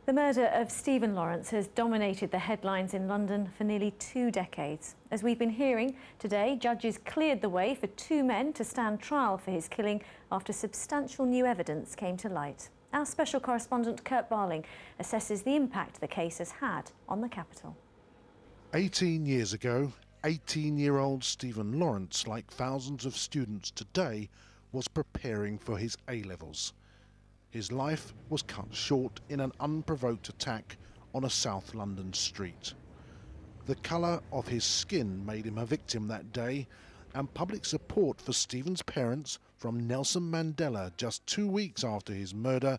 The murder of Stephen Lawrence has dominated the headlines in London for nearly 2 decades. As we've been hearing, today judges cleared the way for 2 men to stand trial for his killing after substantial new evidence came to light. Our special correspondent Kurt Barling assesses the impact the case has had on the capital. 18 years ago, 18-year-old Stephen Lawrence, like thousands of students today, was preparing for his A-levels. His life was cut short in an unprovoked attack on a South London street. The colour of his skin made him a victim that day, and public support for Stephen's parents from Nelson Mandela just 2 weeks after his murder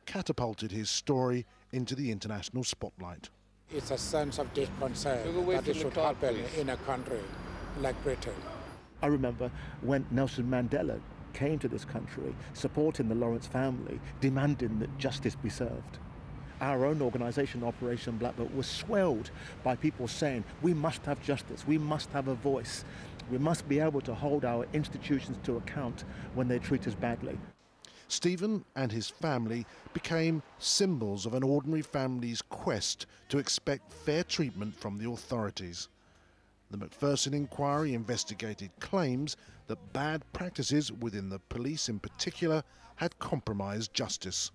catapulted his story into the international spotlight. It's a sense of deep concern that it should happen in a country like Britain. I remember when Nelson Mandela came to this country, supporting the Lawrence family, demanding that justice be served. Our own organisation, Operation Black Belt, was swelled by people saying, we must have justice, we must have a voice, we must be able to hold our institutions to account when they treat us badly. Stephen and his family became symbols of an ordinary family's quest to expect fair treatment from the authorities. The Macpherson inquiry investigated claims that bad practices within the police in particular had compromised justice.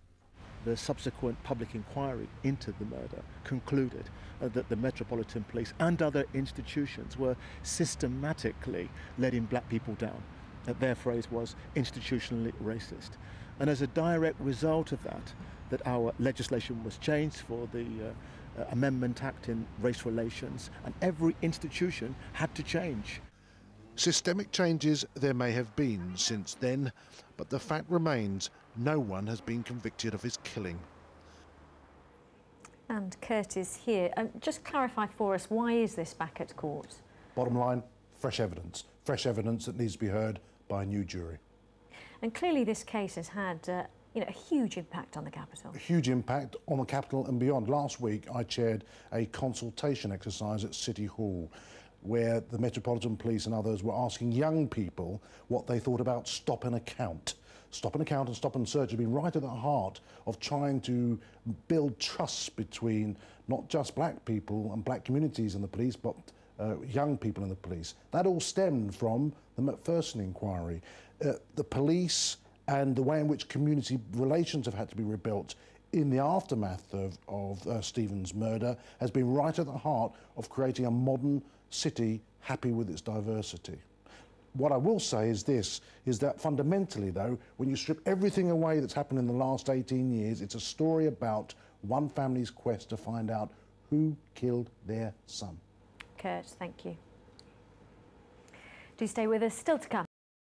The subsequent public inquiry into the murder concluded that the Metropolitan Police and other institutions were systematically letting black people down. Their phrase was institutionally racist. And as a direct result of that our legislation was changed for the Amendment Act in race relations, and every institution had to change. Systemic changes there may have been since then, but the fact remains no one has been convicted of his killing. And Kurt is here. Just clarify for us, why is this back at court? Bottom line, fresh evidence that needs to be heard by a new jury. And clearly this case has had a huge impact on the capital. A huge impact on the capital and beyond. Last week I chaired a consultation exercise at City Hall where the Metropolitan Police and others were asking young people what they thought about stop and account. Stop and account and stop and search have been right at the heart of trying to build trust between not just black people and black communities and the police, but young people in the police. That all stemmed from the Macpherson inquiry. The police and the way in which community relations have had to be rebuilt in the aftermath of Stephen's murder has been right at the heart of creating a modern city happy with its diversity. What I will say is this, is that fundamentally though, when you strip everything away that's happened in the last 18 years, it's a story about one family's quest to find out who killed their son. Kurt, thank you. Do stay with us, still to come.